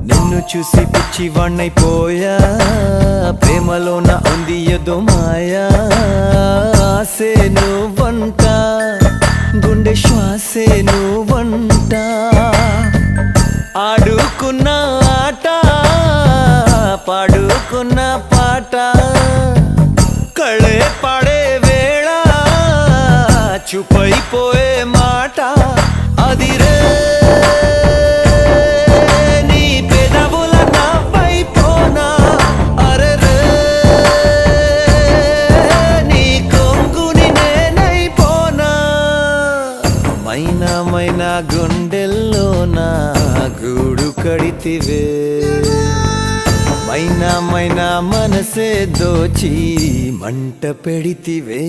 నిన్ను చూసి పిచ్చివాణ్ణైపోయా ప్రేమలోన ఉంది ఏదో మాయా ఆసే నువ్వంట గుండె శ్వాసే నువ్వంట ఆడుకున్న ఆట పాడుకున్న పాట కళే పాడే వేళ చూపైపోయే మాట అదిరే మైనా గుండెల్లో నా గూడు కడితివే మైనా మనసే దోచి మంట పెడితివే